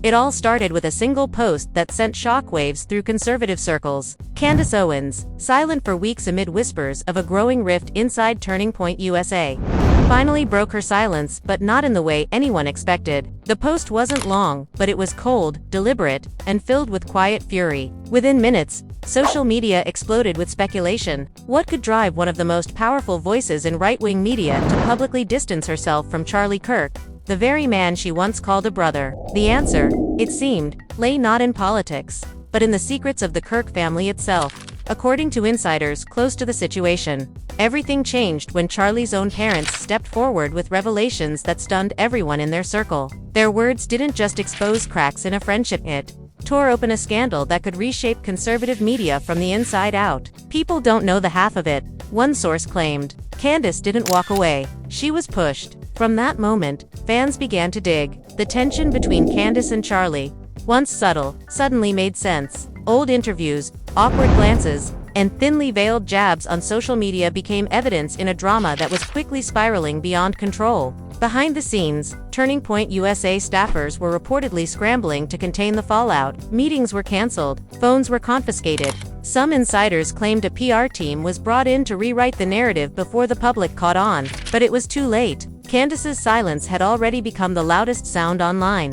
It all started with a single post that sent shockwaves through conservative circles. Candace Owens, silent for weeks amid whispers of a growing rift inside Turning Point USA, finally broke her silence, but not in the way anyone expected. The post wasn't long, but it was cold, deliberate, and filled with quiet fury. Within minutes, social media exploded with speculation. What could drive one of the most powerful voices in right-wing media to publicly distance herself from Charlie Kirk, the very man she once called a brother? The answer, it seemed, lay not in politics, but in the secrets of the Kirk family itself. According to insiders close to the situation, everything changed when Charlie's own parents stepped forward with revelations that stunned everyone in their circle. Their words didn't just expose cracks in a friendship, it tore open a scandal that could reshape conservative media from the inside out. People don't know the half of it, one source claimed. Candace didn't walk away, she was pushed. From that moment, fans began to dig. The tension between Candace and Charlie, once subtle, suddenly made sense. Old interviews, awkward glances, and thinly veiled jabs on social media became evidence in a drama that was quickly spiraling beyond control. Behind the scenes, Turning Point USA staffers were reportedly scrambling to contain the fallout. Meetings were canceled, phones were confiscated. Some insiders claimed a PR team was brought in to rewrite the narrative before the public caught on, but it was too late. Candace's silence had already become the loudest sound online,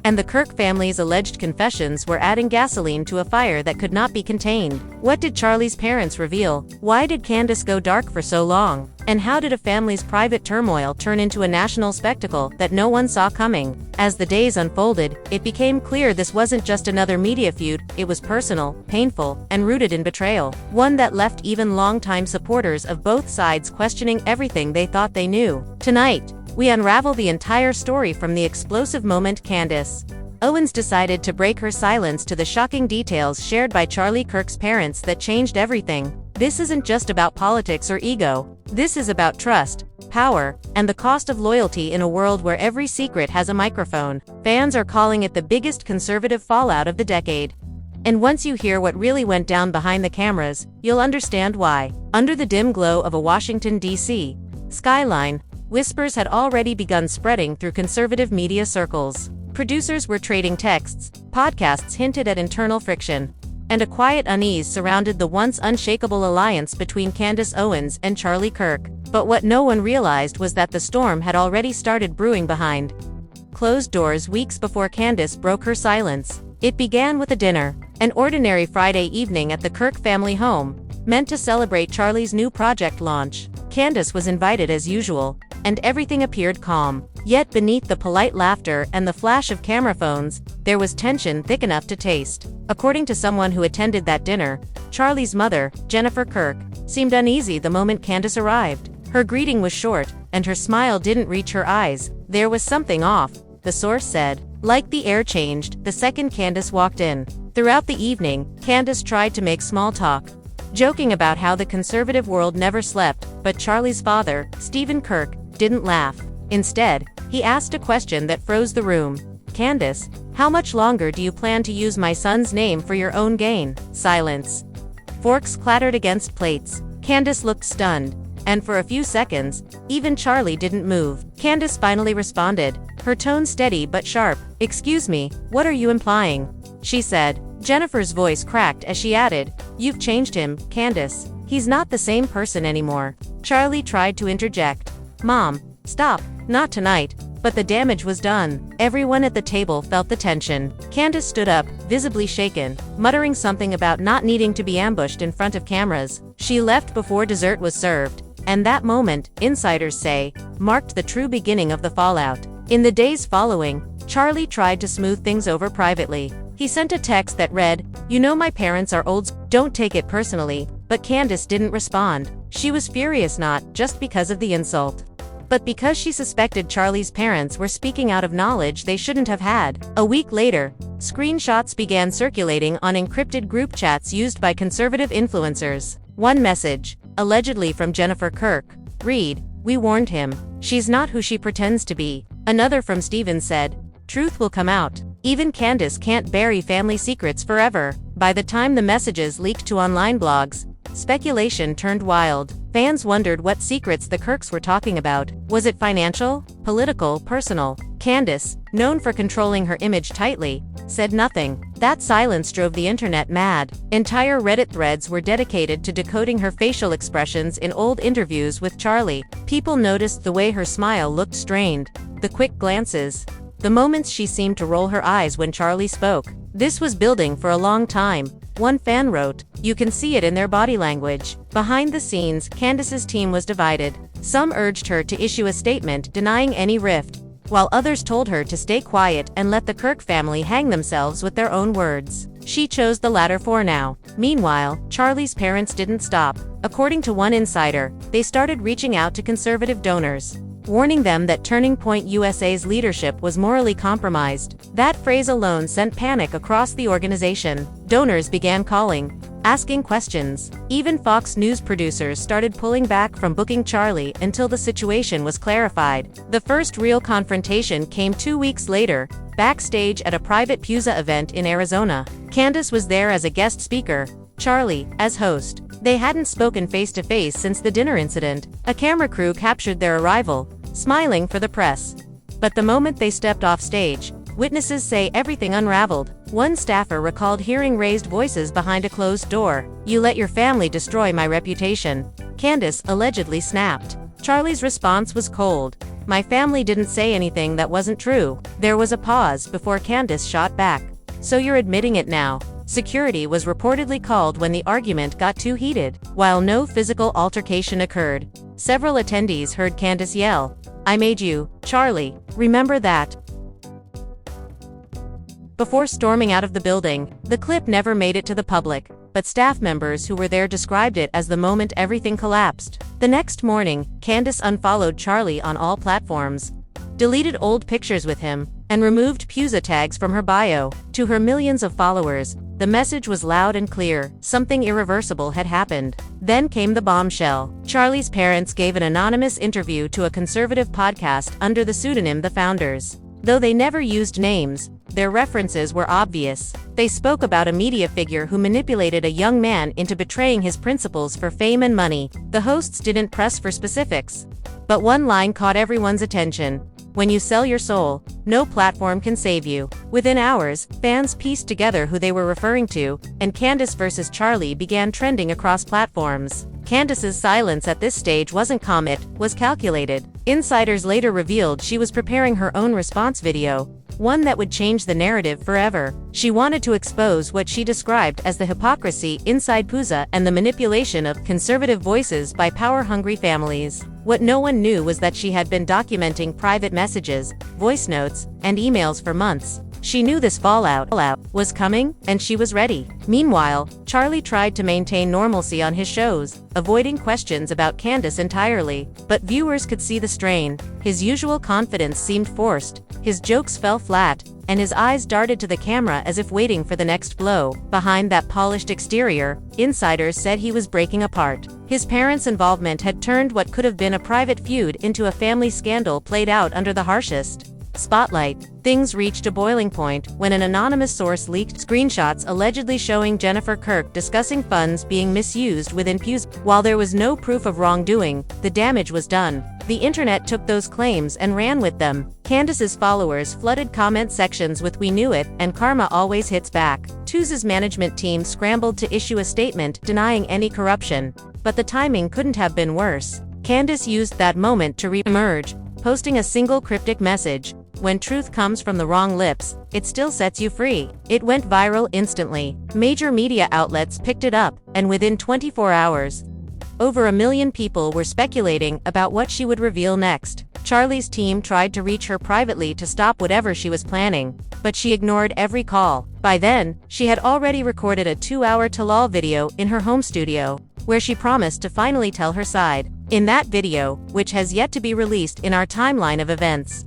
and the Kirk family's alleged confessions were adding gasoline to a fire that could not be contained. What did Charlie's parents reveal? Why did Candace go dark for so long? And how did a family's private turmoil turn into a national spectacle that no one saw coming? As the days unfolded, it became clear this wasn't just another media feud, it was personal, painful, and rooted in betrayal. One that left even longtime supporters of both sides questioning everything they thought they knew. Tonight, we unravel the entire story from the explosive moment Candace Owens decided to break her silence to the shocking details shared by Charlie Kirk's parents that changed everything. This isn't just about politics or ego. This is about trust, power, and the cost of loyalty in a world where every secret has a microphone. Fans are calling it the biggest conservative fallout of the decade. And once you hear what really went down behind the cameras, you'll understand why. Under the dim glow of a Washington, D.C. skyline, whispers had already begun spreading through conservative media circles. Producers were trading texts, podcasts hinted at internal friction, and a quiet unease surrounded the once unshakable alliance between Candace Owens and Charlie Kirk. But what no one realized was that the storm had already started brewing behind closed doors weeks before Candace broke her silence. It began with a dinner, an ordinary Friday evening at the Kirk family home, meant to celebrate Charlie's new project launch. Candace was invited as usual, and everything appeared calm. Yet beneath the polite laughter and the flash of camera phones, there was tension thick enough to taste. According to someone who attended that dinner, Charlie's mother, Jennifer Kirk, seemed uneasy the moment Candace arrived. Her greeting was short, and her smile didn't reach her eyes. There was something off, the source said. Like the air changed the second Candace walked in. Throughout the evening, Candace tried to make small talk, joking about how the conservative world never slept, but Charlie's father, Stephen Kirk, didn't laugh. Instead, he asked a question that froze the room. Candace, how much longer do you plan to use my son's name for your own gain? Silence. Forks clattered against plates. Candace looked stunned, and for a few seconds, even Charlie didn't move. Candace finally responded, her tone steady but sharp. Excuse me, what are you implying? She said. Jennifer's voice cracked as she added, you've changed him, Candace. He's not the same person anymore. Charlie tried to interject. Mom, stop, not tonight. But the damage was done. Everyone at the table felt the tension. Candace stood up, visibly shaken, muttering something about not needing to be ambushed in front of cameras. She left before dessert was served, and that moment, insiders say, marked the true beginning of the fallout. In the days following, Charlie tried to smooth things over privately. He sent a text that read, you know my parents are old, don't take it personally, but Candace didn't respond. She was furious not just because of the insult, but because she suspected Charlie's parents were speaking out of knowledge they shouldn't have had. A week later, screenshots began circulating on encrypted group chats used by conservative influencers. One message, allegedly from Jennifer Kirk, read, we warned him. She's not who she pretends to be. Another from Steven said, truth will come out. Even Candace can't bury family secrets forever. By the time the messages leaked to online blogs, Speculation turned wild. Fans wondered what secrets the Kirks were talking about. Was it financial, political, personal? Candace, known for controlling her image tightly, said nothing. That silence drove the internet mad. Entire Reddit threads were dedicated to decoding her facial expressions in old interviews with Charlie. People noticed the way her smile looked strained, the quick glances, the moments she seemed to roll her eyes when Charlie spoke. This was building for a long time. One fan wrote, "You can see it in their body language." Behind the scenes, Candace's team was divided. Some urged her to issue a statement denying any rift, while others told her to stay quiet and let the Kirk family hang themselves with their own words. She chose the latter for now. Meanwhile, Charlie's parents didn't stop. According to one insider, they started reaching out to conservative donors, warning them that Turning Point USA's leadership was morally compromised. That phrase alone sent panic across the organization. Donors began calling, asking questions. Even Fox News producers started pulling back from booking Charlie until the situation was clarified. The first real confrontation came 2 weeks later, backstage at a private Puza event in Arizona. Candace was there as a guest speaker, Charlie as host. They hadn't spoken face-to-face since the dinner incident. A camera crew captured their arrival, smiling for the press. But the moment they stepped off stage, witnesses say everything unraveled. One staffer recalled hearing raised voices behind a closed door. "You let your family destroy my reputation," Candace allegedly snapped. Charlie's response was cold. "My family didn't say anything that wasn't true." There was a pause before Candace shot back. "So you're admitting it now?" Security was reportedly called when the argument got too heated. While no physical altercation occurred, several attendees heard Candace yell, "I made you, Charlie. Remember that?" Before storming out of the building. The clip never made it to the public, but staff members who were there described it as the moment everything collapsed. The next morning, Candace unfollowed Charlie on all platforms, deleted old pictures with him, and removed Puza tags from her bio. To her millions of followers, the message was loud and clear: something irreversible had happened. Then came the bombshell. Charlie's parents gave an anonymous interview to a conservative podcast under the pseudonym The Founders. Though they never used names, their references were obvious. They spoke about a media figure who manipulated a young man into betraying his principles for fame and money. The hosts didn't press for specifics, but one line caught everyone's attention: "When you sell your soul, no platform can save you." Within hours, fans pieced together who they were referring to, and Candace versus Charlie began trending across platforms. Candace's silence at this stage wasn't calm, it was calculated. Insiders later revealed she was preparing her own response video, one that would change the narrative forever. She wanted to expose what she described as the hypocrisy inside Puza and the manipulation of conservative voices by power-hungry families. What no one knew was that she had been documenting private messages, voice notes, and emails for months. She knew this fallout was coming, and she was ready. Meanwhile, Charlie tried to maintain normalcy on his shows, avoiding questions about Candace entirely. But viewers could see the strain. His usual confidence seemed forced, his jokes fell flat, and his eyes darted to the camera as if waiting for the next blow. Behind that polished exterior, insiders said he was breaking apart. His parents' involvement had turned what could have been a private feud into a family scandal played out under the harshest spotlight. Things reached a boiling point when an anonymous source leaked screenshots allegedly showing Jennifer Kirk discussing funds being misused within Puza. While there was no proof of wrongdoing, the damage was done. The internet took those claims and ran with them. Candace's followers flooded comment sections with "We knew it," and "Karma always hits back." Puza's management team scrambled to issue a statement denying any corruption, but the timing couldn't have been worse. Candace used that moment to re-emerge, posting a single cryptic message: "When truth comes from the wrong lips, it still sets you free." It went viral instantly. Major media outlets picked it up, and within 24 hours, over 1 million people were speculating about what she would reveal next. Charlie's team tried to reach her privately to stop whatever she was planning, but she ignored every call. By then, she had already recorded a 2-hour tell-all video in her home studio, where she promised to finally tell her side. In that video, which has yet to be released in our timeline of events,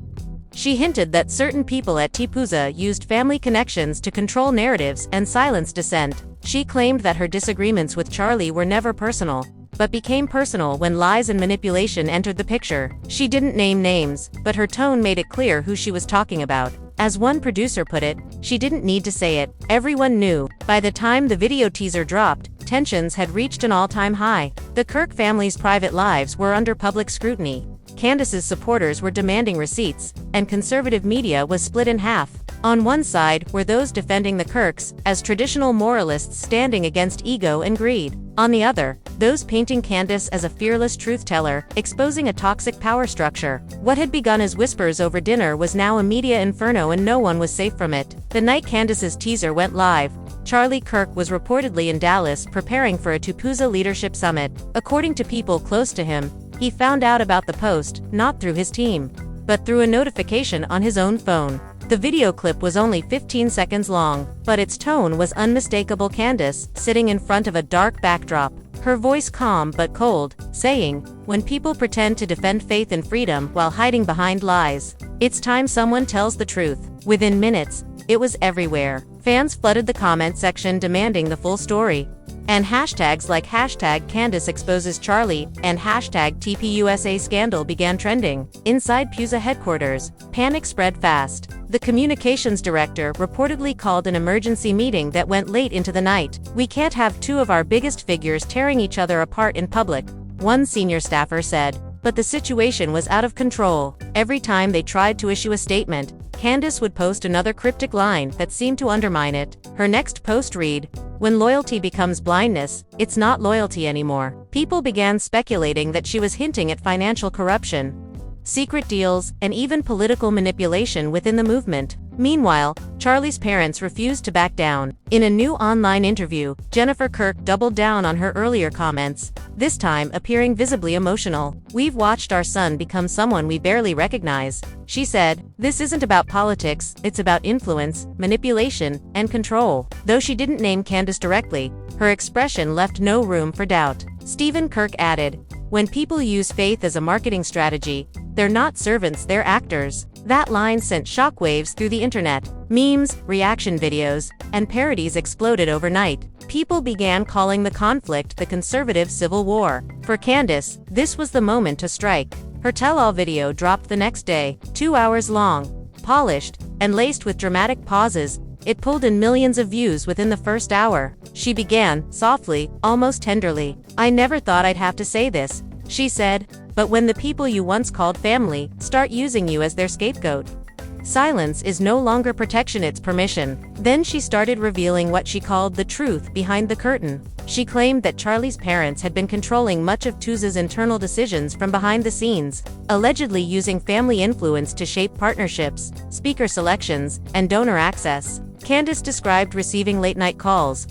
she hinted that certain people at Puza used family connections to control narratives and silence dissent. She claimed that her disagreements with Charlie were never personal, but became personal when lies and manipulation entered the picture. She didn't name names, but her tone made it clear who she was talking about. As one producer put it, she didn't need to say it, everyone knew. By the time the video teaser dropped, tensions had reached an all-time high. The Kirk family's private lives were under public scrutiny. Candace's supporters were demanding receipts, and conservative media was split in half. On one side were those defending the Kirks as traditional moralists standing against ego and greed. On the other, those painting Candace as a fearless truth-teller, exposing a toxic power structure. What had begun as whispers over dinner was now a media inferno, and no one was safe from it. The night Candace's teaser went live, Charlie Kirk was reportedly in Dallas preparing for a Tupperware leadership summit. According to people close to him, he found out about the post, not through his team, but through a notification on his own phone. The video clip was only 15 seconds long, but its tone was unmistakable. Candace, sitting in front of a dark backdrop, her voice calm but cold, saying, "When people pretend to defend faith and freedom while hiding behind lies, it's time someone tells the truth." Within minutes, it was everywhere. Fans flooded the comment section demanding the full story. And hashtags like #Candace exposes Charlie and #TPUSA scandal began trending. Inside Pusa headquarters, panic spread fast. The communications director reportedly called an emergency meeting that went late into the night. "We can't have two of our biggest figures tearing each other apart in public," one senior staffer said. But the situation was out of control. Every time they tried to issue a statement, Candace would post another cryptic line that seemed to undermine it. Her next post read, "When loyalty becomes blindness, it's not loyalty anymore." People began speculating that she was hinting at financial corruption, secret deals, and even political manipulation within the movement. Meanwhile, Charlie's parents refused to back down. In a new online interview, Jennifer Kirk doubled down on her earlier comments, this time appearing visibly emotional. "We've watched our son become someone we barely recognize," she said. "This isn't about politics, it's about influence, manipulation, and control." Though she didn't name Candace directly, her expression left no room for doubt. Stephen Kirk added, "When people use faith as a marketing strategy, they're not servants, they're actors." That line sent shockwaves through the internet. Memes, reaction videos, and parodies exploded overnight. People began calling the conflict the conservative civil war. For Candace, this was the moment to strike. Her tell-all video dropped the next day, 2 hours long, polished, and laced with dramatic pauses. It pulled in millions of views within the first hour. She began, softly, almost tenderly. "I never thought I'd have to say this," she said, "but when the people you once called family start using you as their scapegoat, silence is no longer protection, it's permission." Then she started revealing what she called the truth behind the curtain. She claimed that Charlie's parents had been controlling much of Pusa's internal decisions from behind the scenes, allegedly using family influence to shape partnerships, speaker selections, and donor access. Candace described receiving late-night calls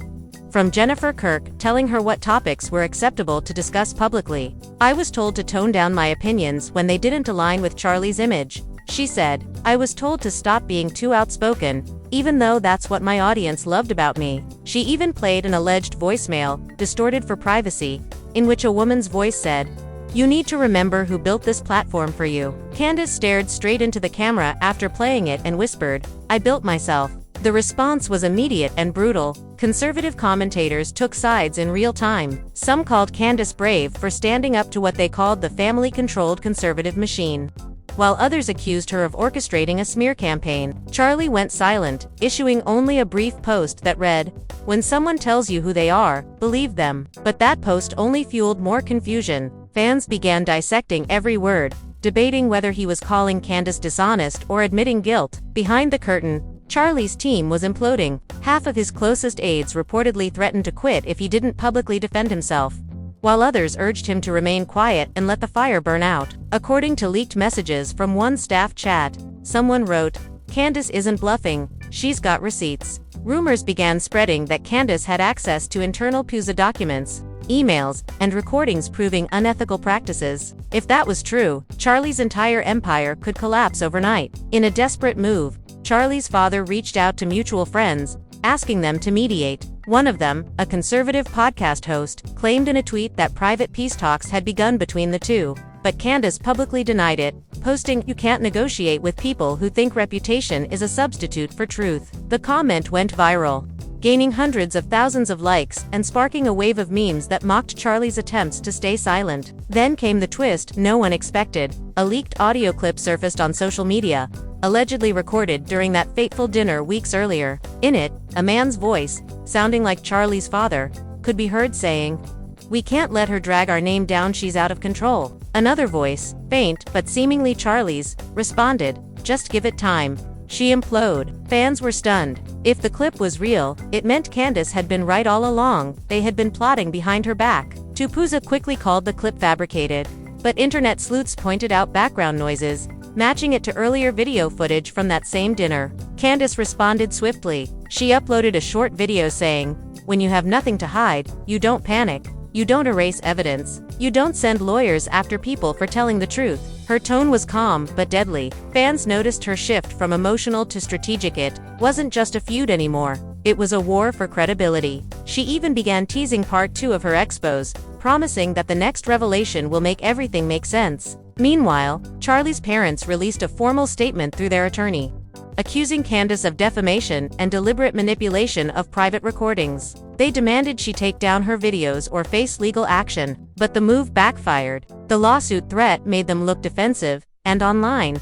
from Jennifer Kirk telling her what topics were acceptable to discuss publicly. "I was told to tone down my opinions when they didn't align with Charlie's image," she said. "I was told to stop being too outspoken, even though that's what my audience loved about me." She even played an alleged voicemail, distorted for privacy, in which a woman's voice said, "You need to remember who built this platform for you." Candace stared straight into the camera after playing it and whispered, "I built myself." The response was immediate and brutal. Conservative commentators took sides in real time. Some called Candace brave for standing up to what they called the family-controlled conservative machine, while others accused her of orchestrating a smear campaign. Charlie went silent, issuing only a brief post that read, "When someone tells you who they are, believe them." But that post only fueled more confusion. Fans began dissecting every word, debating whether he was calling Candace dishonest or admitting guilt. Behind the curtain, Charlie's team was imploding. Half of his closest aides reportedly threatened to quit if he didn't publicly defend himself, while others urged him to remain quiet and let the fire burn out. According to leaked messages from one staff chat, someone wrote, "Candace isn't bluffing, she's got receipts." Rumors began spreading that Candace had access to internal Pusa documents, emails, and recordings proving unethical practices. If that was true, Charlie's entire empire could collapse overnight. In a desperate move, Charlie's father reached out to mutual friends, asking them to mediate. One of them, a conservative podcast host, claimed in a tweet that private peace talks had begun between the two, but Candace publicly denied it, posting, "You can't negotiate with people who think reputation is a substitute for truth." The comment went viral. gaining hundreds of thousands of likes and sparking a wave of memes that mocked Charli's attempts to stay silent. Then came the twist no one expected. A leaked audio clip surfaced on social media, allegedly recorded during that fateful dinner weeks earlier. In it, a man's voice, sounding like Charli's father, could be heard saying, "We can't let her drag our name down, she's out of control." Another voice, faint but seemingly Charli's, responded, "Just give it time. She implode." Fans were stunned. If the clip was real, it meant Candace had been right all along. They had been plotting behind her back. Tupuza quickly called the clip fabricated, but internet sleuths pointed out background noises, matching it to earlier video footage from that same dinner. Candace responded swiftly. She uploaded a short video saying, "When you have nothing to hide, you don't panic. You don't erase evidence. You don't send lawyers after people for telling the truth." Her tone was calm but deadly. Fans noticed her shift from emotional to strategic. It wasn't just a feud anymore. It was a war for credibility. She even began teasing part 2 of her expose, promising that the next revelation will make everything make sense. Meanwhile, Charli's parents released a formal statement through their attorney, accusing Candace of defamation and deliberate manipulation of private recordings. They demanded she take down her videos or face legal action, but the move backfired. The lawsuit threat made them look defensive, and online.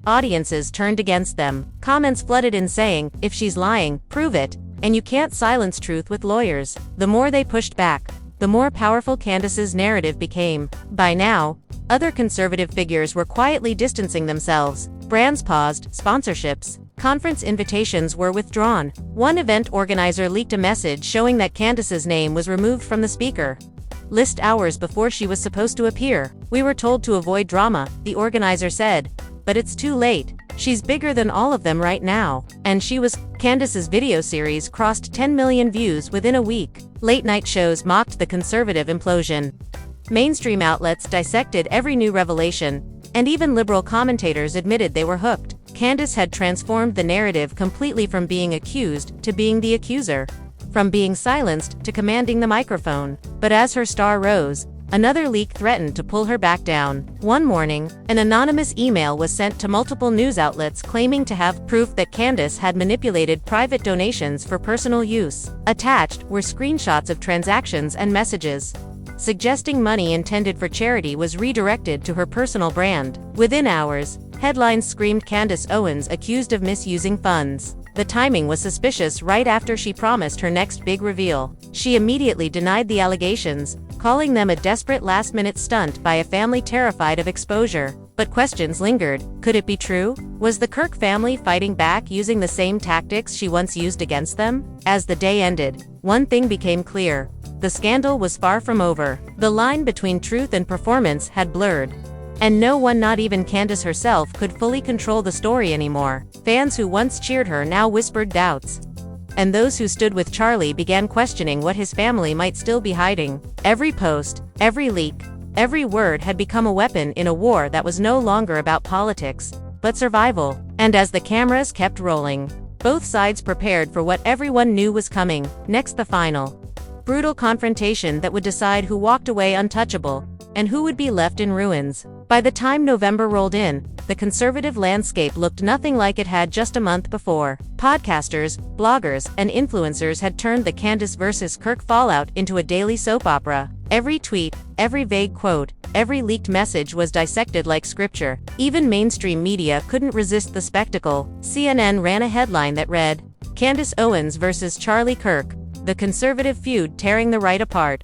Audiences turned against them. Comments flooded in saying, "If she's lying, prove it, and you can't silence truth with lawyers." The more they pushed back, the more powerful Candace's narrative became. By now, other conservative figures were quietly distancing themselves. Brands paused sponsorships. Conference invitations were withdrawn. One event organizer leaked a message showing that Candace's name was removed from the speaker list hours before she was supposed to appear. "We were told to avoid drama," the organizer said. "But it's too late. She's bigger than all of them right now." And she was. Candace's video series crossed 10 million views within a week. Late-night shows mocked the conservative implosion. Mainstream outlets dissected every new revelation, and even liberal commentators admitted they were hooked. Candace had transformed the narrative completely from being accused to being the accuser, from being silenced to commanding the microphone. But as her star rose, another leak threatened to pull her back down. One morning, an anonymous email was sent to multiple news outlets claiming to have proof that Candace had manipulated private donations for personal use. Attached were screenshots of transactions and messages, suggesting money intended for charity was redirected to her personal brand. Within hours, headlines screamed Candace Owens accused of misusing funds. The timing was suspicious right after she promised her next big reveal. She immediately denied the allegations, calling them a desperate last-minute stunt by a family terrified of exposure. But questions lingered. Could it be true? Was the Kirk family fighting back using the same tactics she once used against them? As the day ended, one thing became clear. The scandal was far from over. The line between truth and performance had blurred, and no one, not even Candace herself, could fully control the story anymore. Fans who once cheered her now whispered doubts, and those who stood with Charli began questioning what his family might still be hiding. Every post, every leak, every word had become a weapon in a war that was no longer about politics, but survival. And as the cameras kept rolling, both sides prepared for what everyone knew was coming. Next, the final, brutal confrontation that would decide who walked away untouchable and who would be left in ruins. By the time November rolled in, the conservative landscape looked nothing like it had just a month before. Podcasters, bloggers, and influencers had turned the Candace versus Kirk fallout into a daily soap opera. Every tweet, every vague quote, every leaked message was dissected like scripture. Even mainstream media couldn't resist the spectacle. CNN ran a headline that read, "Candace Owens versus Charli Kirk, the conservative feud tearing the right apart,"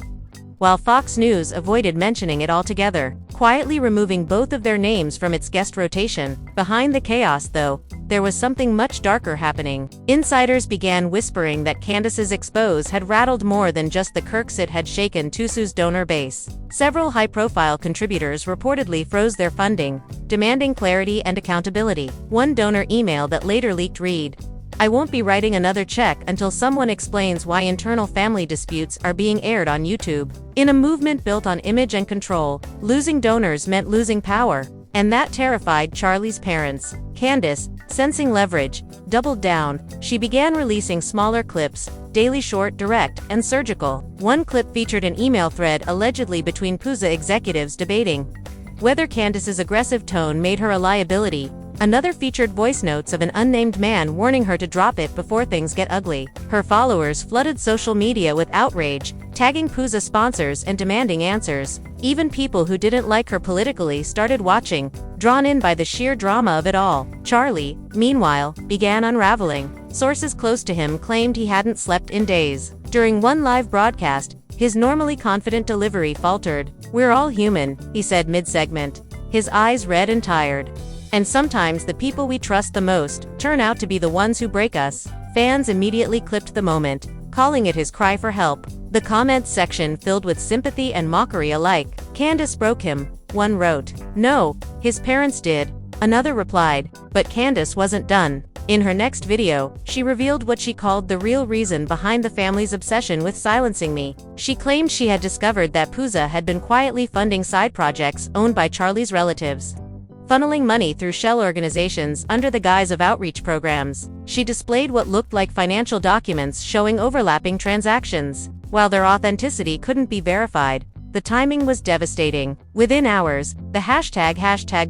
while Fox News avoided mentioning it altogether, quietly removing both of their names from its guest rotation. Behind the chaos, though, there was something much darker happening. Insiders began whispering that Candace's expose had rattled more than just the Kirks. It had shaken Tusu's donor base. Several high-profile contributors reportedly froze their funding, demanding clarity and accountability. One donor email that later leaked read, "I won't be writing another check until someone explains why internal family disputes are being aired on YouTube." In a movement built on image and control, losing donors meant losing power, and that terrified Charli's parents. Candace, sensing leverage, doubled down. She began releasing smaller clips, daily, short, direct, and surgical. One clip featured an email thread allegedly between Puza executives debating whether Candace's aggressive tone made her a liability Another featured voice notes of an unnamed man warning her to drop it before things get ugly. Her followers flooded social media with outrage, tagging Pooja sponsors and demanding answers. Even people who didn't like her politically started watching, drawn in by the sheer drama of it all. Charlie, meanwhile, began unraveling. Sources close to him claimed he hadn't slept in days. During one live broadcast, his normally confident delivery faltered. "We're all human," he said mid-segment, his eyes red and tired. "And sometimes the people we trust the most turn out to be the ones who break us." Fans immediately clipped the moment, calling it his cry for help. The comments section filled with sympathy and mockery alike. "Candace broke him," one wrote. "No, his parents did," another replied. But Candace wasn't done. In her next video, she revealed what she called the real reason behind the family's obsession with silencing me. She claimed she had discovered that Pooja had been quietly funding side projects owned by Charlie's relatives, funneling money through shell organizations under the guise of outreach programs. She displayed what looked like financial documents showing overlapping transactions. While their authenticity couldn't be verified, the timing was devastating. Within hours, the hashtag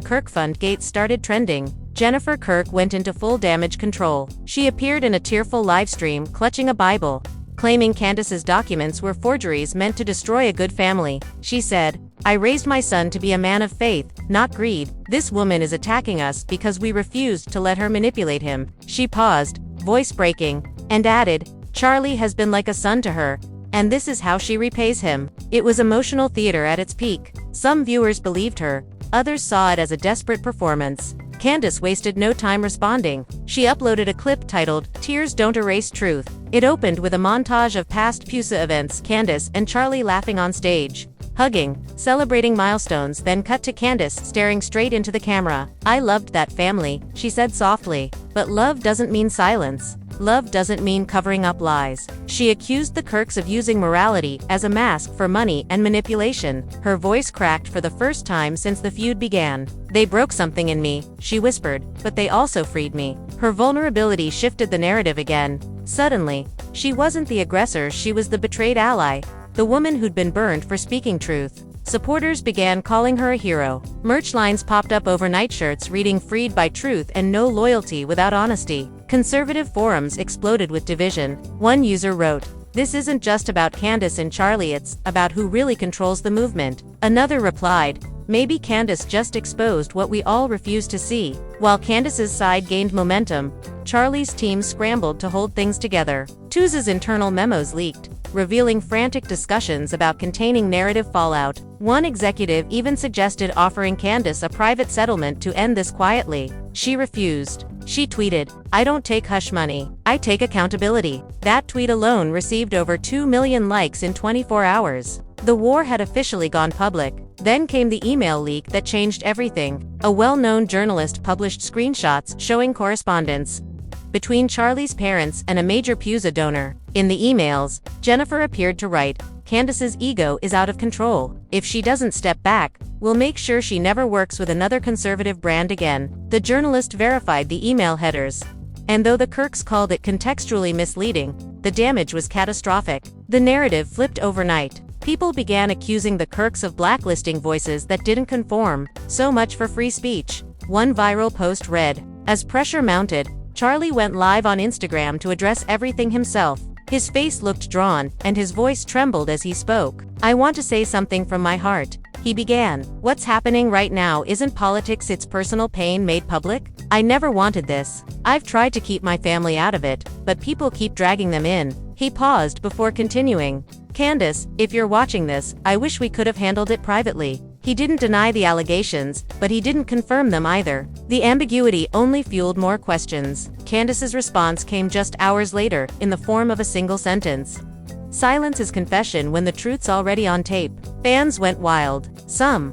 #KirkFundGate started trending. Jennifer Kirk went into full damage control. She appeared in a tearful livestream clutching a Bible, claiming Candace's documents were forgeries meant to destroy a good family. She said, "I raised my son to be a man of faith, not greed. This woman is attacking us because we refused to let her manipulate him." She paused, voice breaking, and added, "Charlie has been like a son to her, and this is how she repays him." It was emotional theater at its peak. Some viewers believed her, others saw it as a desperate performance. Candace wasted no time responding. She uploaded a clip titled, "Tears Don't Erase Truth." It opened with a montage of past Pooja events, Candace and Charlie laughing on stage, hugging, celebrating milestones, then cut to Candace staring straight into the camera. "I loved that family," she said softly. But love doesn't mean silence. Love doesn't mean covering up lies. She accused the Kirks of using morality as a mask for money and manipulation. Her voice cracked for the first time since the feud began. "They broke something in me," she whispered, "but they also freed me." Her vulnerability shifted the narrative again. Suddenly, she wasn't the aggressor, she was the betrayed ally, the woman who'd been burned for speaking truth. Supporters began calling her a hero. Merch lines popped up over nightshirts reading "Freed by Truth" and "No loyalty without honesty." Conservative forums exploded with division. One user wrote, "This isn't just about Candace and Charlie, it's about who really controls the movement." Another replied, "Maybe Candace just exposed what we all refuse to see." While Candace's side gained momentum, Charlie's team scrambled to hold things together. Pooja's internal memos leaked, revealing frantic discussions about containing narrative fallout. One executive even suggested offering Candace a private settlement to end this quietly. She refused. She tweeted, "I don't take hush money. I take accountability." That tweet alone received over 2 million likes in 24 hours. The war had officially gone public. Then came the email leak that changed everything. A well-known journalist published screenshots showing correspondence between Charlie's parents and a major Pooja donor. In the emails, Jennifer appeared to write, "Candace's ego is out of control. If she doesn't step back, we'll make sure she never works with another conservative brand again." The journalist verified the email headers. And though the Kirks called it contextually misleading, the damage was catastrophic. The narrative flipped overnight. People began accusing the Kirks of blacklisting voices that didn't conform. So much for free speech. One viral post read, "As pressure mounted, Charlie went live on Instagram to address everything himself. His face looked drawn, and his voice trembled as he spoke. I want to say something from my heart," he began. "What's happening right now isn't politics, it's personal pain made public. I never wanted this. I've tried to keep my family out of it, but people keep dragging them in." He paused before continuing, "Candace, if you're watching this, I wish we could have handled it privately." He didn't deny the allegations, but he didn't confirm them either. The ambiguity only fueled more questions. Candace's response came just hours later, in the form of a single sentence. "Silence is confession when the truth's already on tape." Fans went wild. Some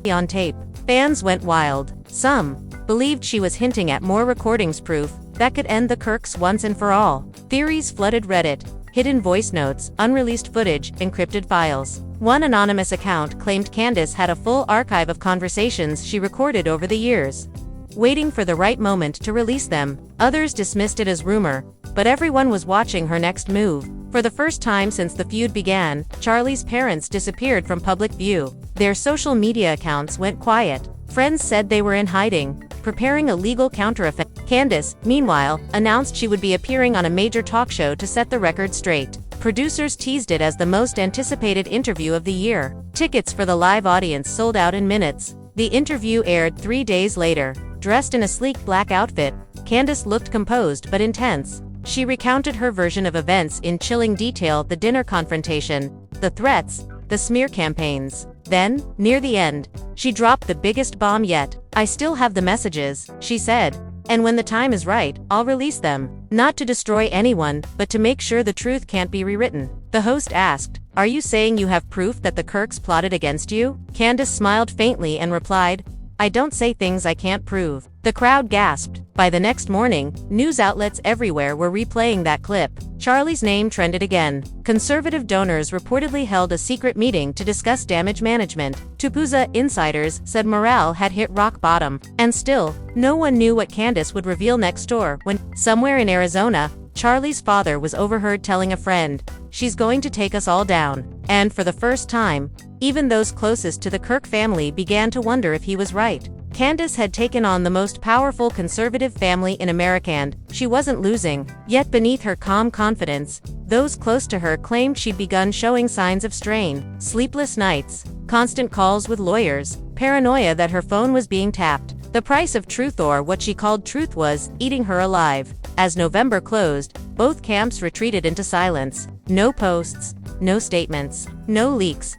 believed she was hinting at more recordings, proof that could end the Kirks once and for all. Theories flooded Reddit. Hidden voice notes, unreleased footage, encrypted files. One anonymous account claimed Candace had a full archive of conversations she recorded over the years, waiting for the right moment to release them. Others dismissed it as rumor, but everyone was watching her next move. For the first time since the feud began, Charlie's parents disappeared from public view. Their social media accounts went quiet. Friends said they were in hiding. preparing a legal counteroffensive. Candace, meanwhile, announced she would be appearing on a major talk show to set the record straight. Producers teased it as the most anticipated interview of the year. Tickets for the live audience sold out in minutes. The interview aired 3 days later. Dressed in a sleek black outfit, Candace looked composed but intense. She recounted her version of events in chilling detail: the dinner confrontation, the threats, the smear campaigns. Then, near the end, she dropped the biggest bomb yet. "I still have the messages," she said. "And when the time is right, I'll release them. Not to destroy anyone, but to make sure the truth can't be rewritten." The host asked, "Are you saying you have proof that the Kirks plotted against you?" Candace smiled faintly and replied, "I don't say things I can't prove." The crowd gasped. By the next morning, news outlets everywhere were replaying that clip. Charlie's name trended again. Conservative donors reportedly held a secret meeting to discuss damage management. Tupouza insiders said morale had hit rock bottom. And still, no one knew what Candace would reveal next door when, somewhere in Arizona, Charlie's father was overheard telling a friend, "She's going to take us all down." And for the first time, even those closest to the Kirk family began to wonder if he was right. Candace had taken on the most powerful conservative family in America and she wasn't losing. Yet beneath her calm confidence, those close to her claimed she'd begun showing signs of strain. Sleepless nights, constant calls with lawyers, paranoia that her phone was being tapped. The price of truth, or what she called truth, was eating her alive. As November closed, both camps retreated into silence. No posts, no statements, no leaks.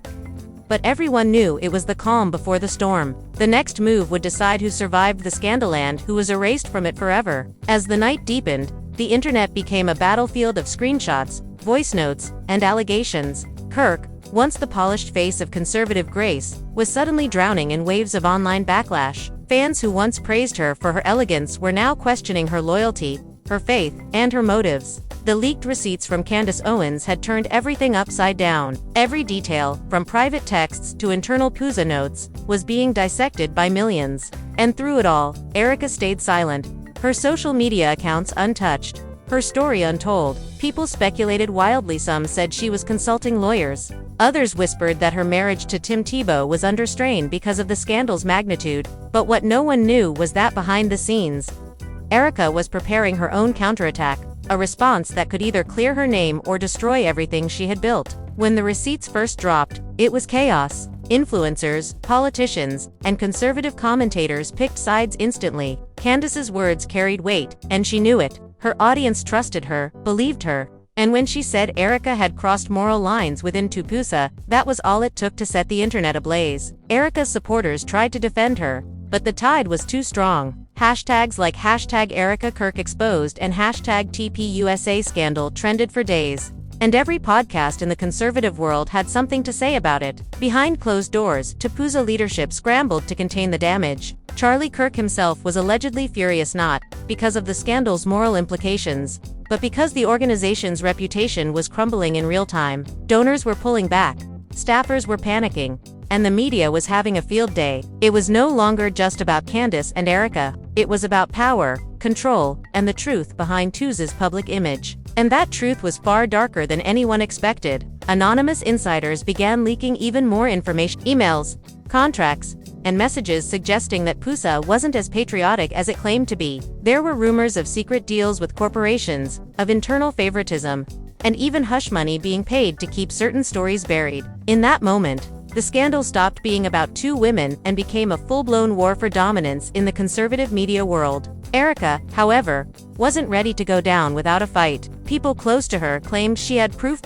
But everyone knew it was the calm before the storm. The next move would decide who survived the scandal and who was erased from it forever. As the night deepened, the internet became a battlefield of screenshots, voice notes, and allegations. Kirk, once the polished face of conservative grace, was suddenly drowning in waves of online backlash. Fans who once praised her for her elegance were now questioning her loyalty, her faith, and her motives. The leaked receipts from Candace Owens had turned everything upside down. Every detail, from private texts to internal Tupouza notes, was being dissected by millions. And through it all, Erica stayed silent, her social media accounts untouched, her story untold. People speculated wildly. Some said she was consulting lawyers. Others whispered that her marriage to Tim Tebow was under strain because of the scandal's magnitude. But what no one knew was that behind the scenes, Erica was preparing her own counterattack, a response that could either clear her name or destroy everything she had built. When the receipts first dropped, it was chaos. Influencers, politicians, and conservative commentators picked sides instantly. Candace's words carried weight, and she knew it. Her audience trusted her, believed her. And when she said Erica had crossed moral lines within Tupouza, that was all it took to set the internet ablaze. Erica's supporters tried to defend her, but the tide was too strong. Hashtags like #Erica Kirk exposed and #TPUSA scandal trended for days. And every podcast in the conservative world had something to say about it. Behind closed doors, Tupouza leadership scrambled to contain the damage. Charlie Kirk himself was allegedly furious, not because of the scandal's moral implications, but because the organization's reputation was crumbling in real time. Donors were pulling back, staffers were panicking, and the media was having a field day. It was no longer just about Candace and Erica. It was about power, control, and the truth behind Tupouza's public image. And that truth was far darker than anyone expected. Anonymous insiders began leaking even more information: emails, contracts, and messages suggesting that Tupouza wasn't as patriotic as it claimed to be. There were rumors of secret deals with corporations, of internal favoritism, and even hush money being paid to keep certain stories buried. In that moment, the scandal stopped being about two women and became a full-blown war for dominance in the conservative media world. Erica, however, wasn't ready to go down without a fight. People close to her claimed she had proof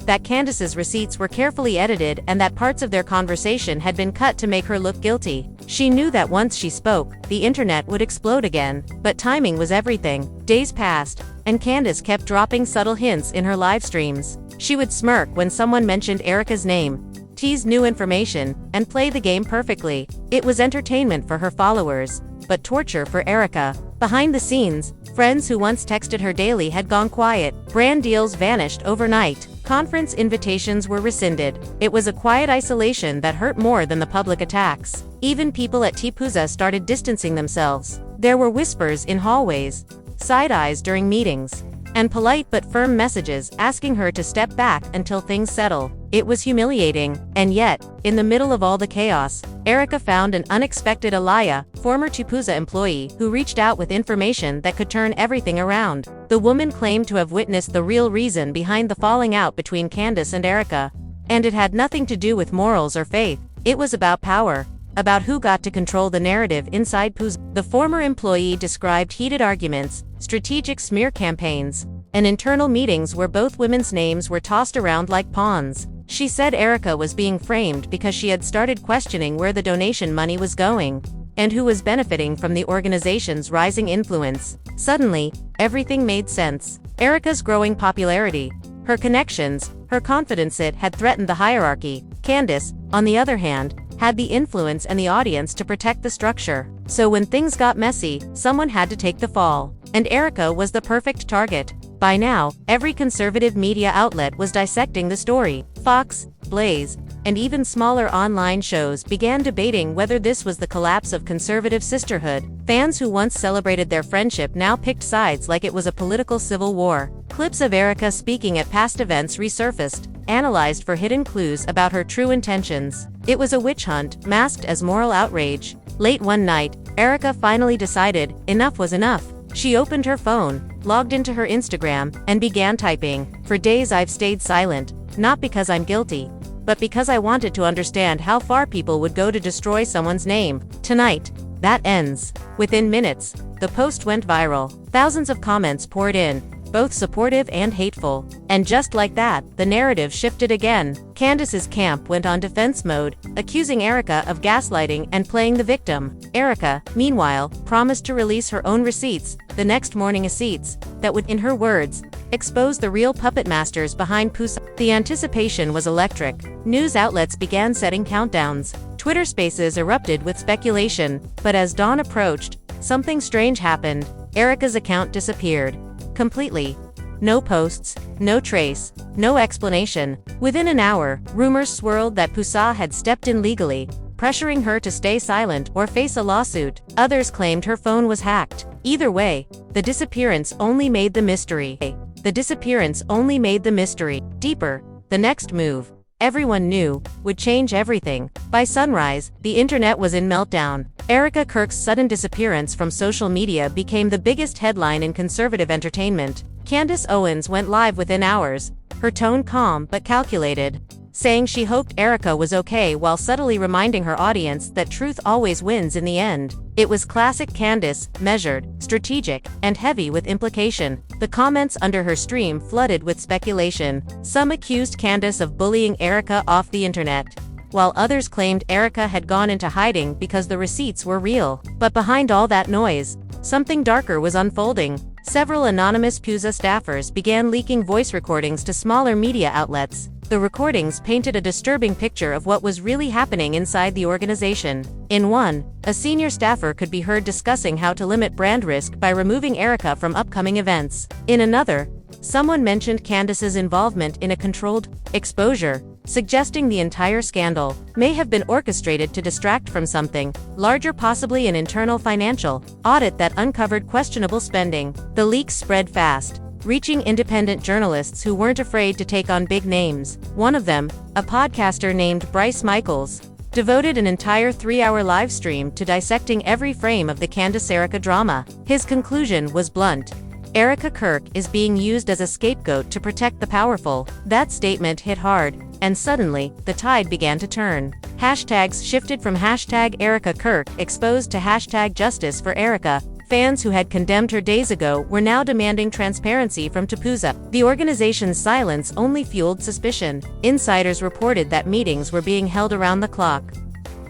that Candace's receipts were carefully edited and that parts of their conversation had been cut to make her look guilty. She knew that once she spoke, the internet would explode again. But timing was everything. Days passed, and Candace kept dropping subtle hints in her live streams. She would smirk when someone mentioned Erica's name, tease new information, and play the game perfectly. It was entertainment for her followers, but torture for Erica. Behind the scenes, friends who once texted her daily had gone quiet. Brand deals vanished overnight. Conference invitations were rescinded. It was a quiet isolation that hurt more than the public attacks. Even people at Tupouza started distancing themselves. There were whispers in hallways, side eyes during meetings, and polite but firm messages asking her to step back until things settle. It was humiliating, and yet, in the middle of all the chaos, Erica found an unexpected ally, former Tupuza employee, who reached out with information that could turn everything around. The woman claimed to have witnessed the real reason behind the falling out between Candace and Erica. And it had nothing to do with morals or faith. It was about power. About who got to control the narrative inside Puza. The former employee described heated arguments, strategic smear campaigns, and internal meetings where both women's names were tossed around like pawns. She said Erica was being framed because she had started questioning where the donation money was going, and who was benefiting from the organization's rising influence. Suddenly, everything made sense. Erica's growing popularity, her connections, her confidence had threatened the hierarchy. Candace, on the other hand, had the influence and the audience to protect the structure. So when things got messy, someone had to take the fall. And Erica was the perfect target. By now, every conservative media outlet was dissecting the story. Fox, Blaze, and even smaller online shows began debating whether this was the collapse of conservative sisterhood. Fans who once celebrated their friendship now picked sides like it was a political civil war. Clips of Erica speaking at past events resurfaced, analyzed for hidden clues about her true intentions. It was a witch hunt, masked as moral outrage. Late one night, Erica finally decided enough was enough. She opened her phone, logged into her Instagram, and began typing. For days I've stayed silent, not because I'm guilty, but because I wanted to understand how far people would go to destroy someone's name. Tonight, that ends. Within minutes, the post went viral. Thousands of comments poured in, both supportive and hateful. And just like that, the narrative shifted again. Candace's camp went on defense mode, accusing Erica of gaslighting and playing the victim. Erica, meanwhile, promised to release her own receipts the next morning, receipts that would, in her words, expose the real puppet masters behind Pusa. The anticipation was electric. News outlets began setting countdowns. Twitter Spaces erupted with speculation, but as dawn approached, something strange happened. Erica's account disappeared. Completely. No posts, no trace, no explanation. Within an hour, rumors swirled that Pusa had stepped in legally, pressuring her to stay silent or face a lawsuit. Others claimed her phone was hacked. Either way, the disappearance only made the mystery deeper. The next move, everyone knew, would change everything. By sunrise, the internet was in meltdown. Erica Kirk's sudden disappearance from social media became the biggest headline in conservative entertainment. Candace Owens went live within hours, her tone calm but calculated, saying she hoped Erica was okay while subtly reminding her audience that truth always wins in the end. It was classic Candace, measured, strategic, and heavy with implication. The comments under her stream flooded with speculation. Some accused Candace of bullying Erica off the internet, while others claimed Erica had gone into hiding because the receipts were real. But behind all that noise, something darker was unfolding. Several anonymous Pusa staffers began leaking voice recordings to smaller media outlets. The recordings painted a disturbing picture of what was really happening inside the organization. In one, a senior staffer could be heard discussing how to limit brand risk by removing Erica from upcoming events. In another, someone mentioned Candace's involvement in a controlled exposure, suggesting the entire scandal may have been orchestrated to distract from something larger, possibly an internal financial audit that uncovered questionable spending. The leaks spread fast, reaching independent journalists who weren't afraid to take on big names. One of them, a podcaster named Bryce Michaels, devoted an entire 3-hour live stream to dissecting every frame of the Candace-Erica drama. His conclusion was blunt. Erica Kirk is being used as a scapegoat to protect the powerful. That statement hit hard, and suddenly, the tide began to turn. Hashtags shifted from hashtag Erica Kirk exposed to hashtag Justice for Erica. Fans who had condemned her days ago were now demanding transparency from Tupuza. The organization's silence only fueled suspicion. Insiders reported that meetings were being held around the clock,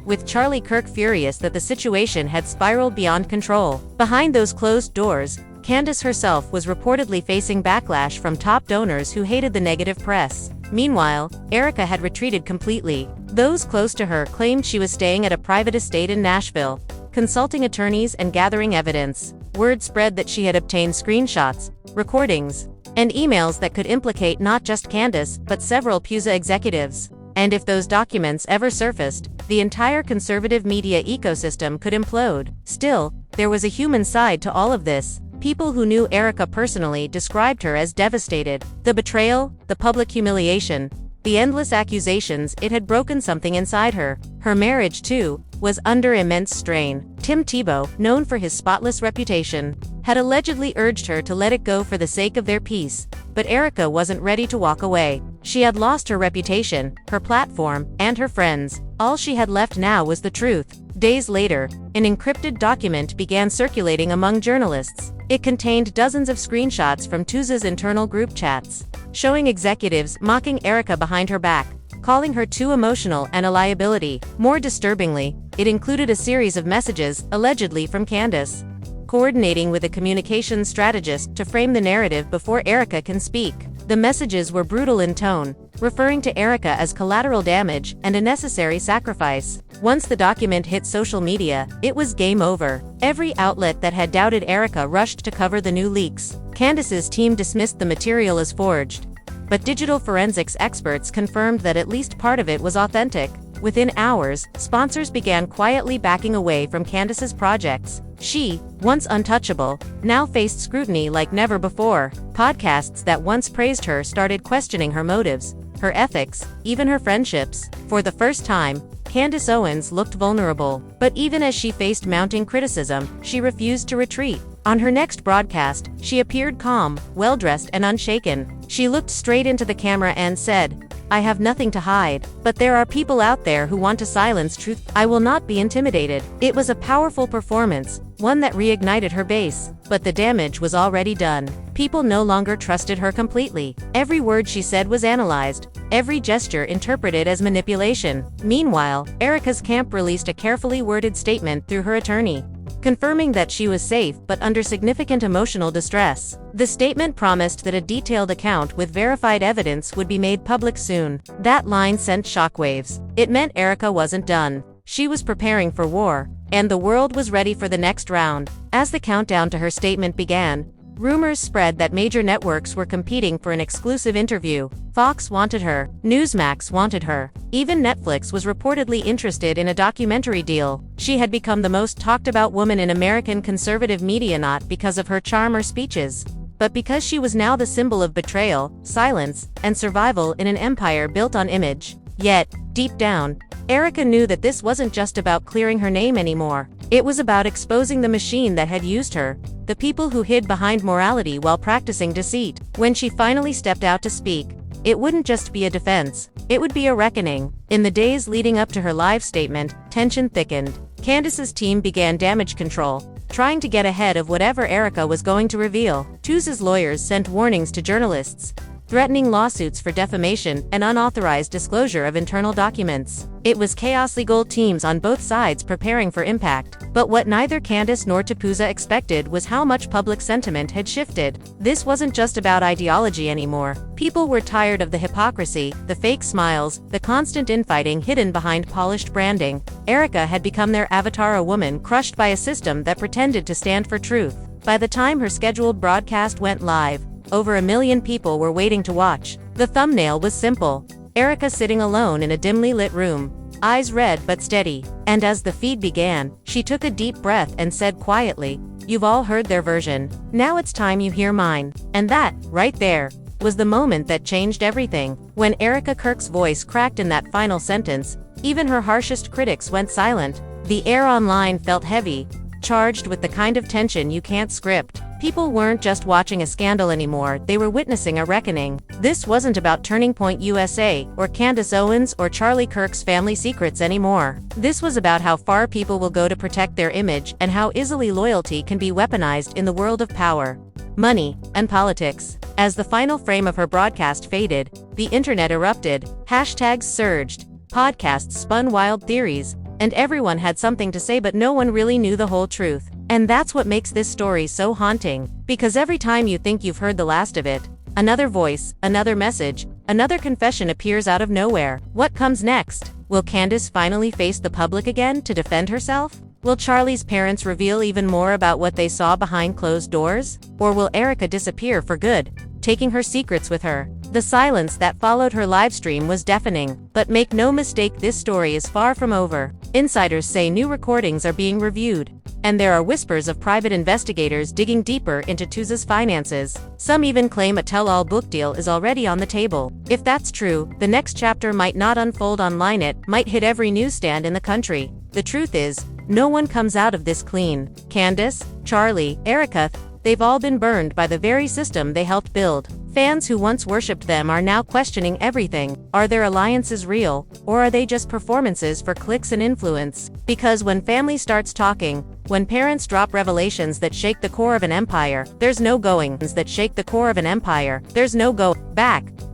with Charlie Kirk furious that the situation had spiraled beyond control. Behind those closed doors, Candace herself was reportedly facing backlash from top donors who hated the negative press. Meanwhile, Erica had retreated completely. Those close to her claimed she was staying at a private estate in Nashville, consulting attorneys and gathering evidence. Word spread that she had obtained screenshots, recordings, and emails that could implicate not just Candace, but several Pusa executives. And if those documents ever surfaced, the entire conservative media ecosystem could implode. Still, there was a human side to all of this. People who knew Erica personally described her as devastated. The betrayal, the public humiliation, the endless accusations, it had broken something inside her. Her marriage, too, was under immense strain. Tim Tebow, known for his spotless reputation, had allegedly urged her to let it go for the sake of their peace, but Erica wasn't ready to walk away. She had lost her reputation, her platform, and her friends. All she had left now was the truth. Days later, an encrypted document began circulating among journalists. It contained dozens of screenshots from TUSA's internal group chats, showing executives mocking Erica behind her back, calling her too emotional and a liability. More disturbingly, it included a series of messages, allegedly from Candace, coordinating with a communications strategist to frame the narrative before Erica can speak. The messages were brutal in tone, referring to Erica as collateral damage and a necessary sacrifice. Once the document hit social media, it was game over. Every outlet that had doubted Erica rushed to cover the new leaks. Candace's team dismissed the material as forged, but digital forensics experts confirmed that at least part of it was authentic. Within hours, sponsors began quietly backing away from Candace's projects. She, once untouchable, now faced scrutiny like never before. Podcasts that once praised her started questioning her motives, her ethics, even her friendships. For the first time, Candace Owens looked vulnerable. But even as she faced mounting criticism, she refused to retreat. On her next broadcast, she appeared calm, well-dressed and unshaken. She looked straight into the camera and said, "I have nothing to hide. But there are people out there who want to silence truth. I will not be intimidated." It was a powerful performance, one that reignited her base. But the damage was already done. People no longer trusted her completely. Every word she said was analyzed, every gesture interpreted as manipulation. Meanwhile, Erica's camp released a carefully worded statement through her attorney, confirming that she was safe but under significant emotional distress. The statement promised that a detailed account with verified evidence would be made public soon. That line sent shockwaves. It meant Erica wasn't done. She was preparing for war, and the world was ready for the next round. As the countdown to her statement began, rumors spread that major networks were competing for an exclusive interview. Fox wanted her, Newsmax wanted her, even Netflix was reportedly interested in a documentary deal. She had become the most talked about woman in American conservative media, not because of her charm or speeches, but because she was now the symbol of betrayal, silence, and survival in an empire built on image. Yet, deep down, Erica knew that this wasn't just about clearing her name anymore. It was about exposing the machine that had used her, the people who hid behind morality while practicing deceit. When she finally stepped out to speak, it wouldn't just be a defense, it would be a reckoning. In the days leading up to her live statement, tension thickened. Candace's team began damage control, trying to get ahead of whatever Erica was going to reveal. TUSA's lawyers sent warnings to journalists, threatening lawsuits for defamation and unauthorized disclosure of internal documents. It was chaos. Legal teams on both sides preparing for impact. But what neither Candace nor TUSA expected was how much public sentiment had shifted. This wasn't just about ideology anymore. People were tired of the hypocrisy, the fake smiles, the constant infighting hidden behind polished branding. Erica had become their avatar, a woman crushed by a system that pretended to stand for truth. By the time her scheduled broadcast went live, over 1 million people were waiting to watch. The thumbnail was simple: Erica sitting alone in a dimly lit room, eyes red but steady. And as the feed began, she took a deep breath and said quietly, "You've all heard their version. Now it's time you hear mine." And that, right there, was the moment that changed everything. When Erica Kirk's voice cracked in that final sentence, even her harshest critics went silent. The air online felt heavy, charged with the kind of tension you can't script. People weren't just watching a scandal anymore, they were witnessing a reckoning. This wasn't about Turning Point USA, or Candace Owens, or Charlie Kirk's family secrets anymore. This was about how far people will go to protect their image and how easily loyalty can be weaponized in the world of power, money, and politics. As the final frame of her broadcast faded, the internet erupted, hashtags surged, podcasts spun wild theories, and everyone had something to say, but no one really knew the whole truth. And that's what makes this story so haunting. Because every time you think you've heard the last of it, another voice, another message, another confession appears out of nowhere. What comes next? Will Candace finally face the public again to defend herself? Will Charlie's parents reveal even more about what they saw behind closed doors? Or will Erica disappear for good, taking her secrets with her? The silence that followed her livestream was deafening, but make no mistake, this story is far from over. Insiders say new recordings are being reviewed, and there are whispers of private investigators digging deeper into Tuza's finances. Some even claim a tell-all book deal is already on the table. If that's true, the next chapter might not unfold online, it might hit every newsstand in the country. The truth is, no one comes out of this clean. Candace, Charlie, Erica, they've all been burned by the very system they helped build. Fans who once worshipped them are now questioning everything. Are their alliances real, or are they just performances for clicks and influence? Because when family starts talking, when parents drop revelations that shake the core of an empire, there's no going back.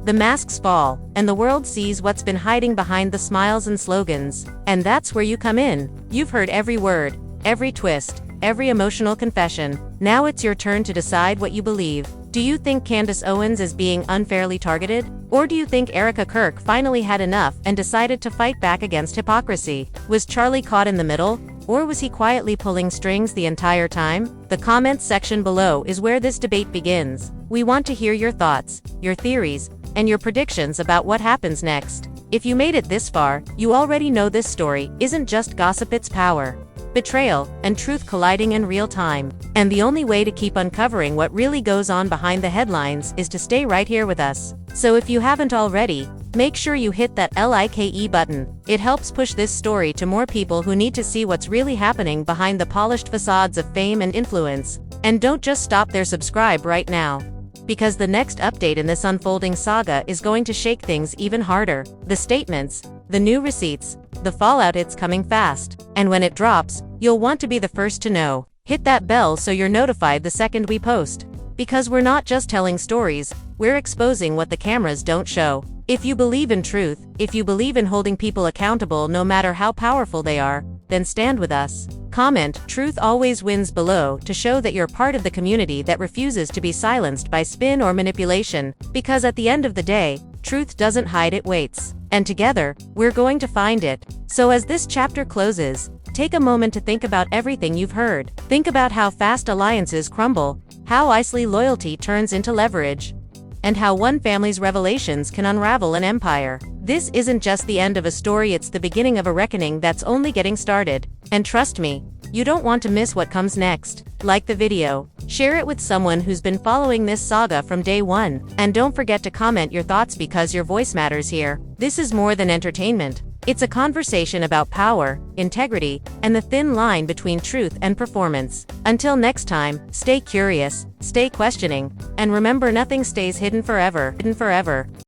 The masks fall, and the world sees what's been hiding behind the smiles and slogans. And that's where you come in. You've heard every word, every twist, every emotional confession. Now it's your turn to decide what you believe. Do you think Candace Owens is being unfairly targeted? Or do you think Kirk finally had enough and decided to fight back against hypocrisy? Was Charlie caught in the middle? Or was he quietly pulling strings the entire time? The comments section below is where this debate begins. We want to hear your thoughts, your theories, and your predictions about what happens next. If you made it this far, you already know this story isn't just gossip, it's power, betrayal, and truth colliding in real time. And the only way to keep uncovering what really goes on behind the headlines is to stay right here with us. So if you haven't already, make sure you hit that like button. It helps push this story to more people who need to see what's really happening behind the polished facades of fame and influence. And don't just stop there, subscribe right now, because the next update in this unfolding saga is going to shake things even harder. The statements, the new receipts, the fallout, it's coming fast. And when it drops, you'll want to be the first to know. Hit that bell so you're notified the second we post. Because we're not just telling stories, we're exposing what the cameras don't show. If you believe in truth, if you believe in holding people accountable no matter how powerful they are, then stand with us. Comment "Truth always wins" below to show that you're part of the community that refuses to be silenced by spin or manipulation, because at the end of the day, truth doesn't hide, it waits. And together, we're going to find it. So as this chapter closes, take a moment to think about everything you've heard. Think about how fast alliances crumble, how easily loyalty turns into leverage, and how one family's revelations can unravel an empire. This isn't just the end of a story, it's the beginning of a reckoning that's only getting started. And trust me, you don't want to miss what comes next. Like the video, share it with someone who's been following this saga from day one, and don't forget to comment your thoughts because your voice matters here. This is more than entertainment. It's a conversation about power, integrity, and the thin line between truth and performance. Until next time, stay curious, stay questioning, and remember, nothing stays hidden forever.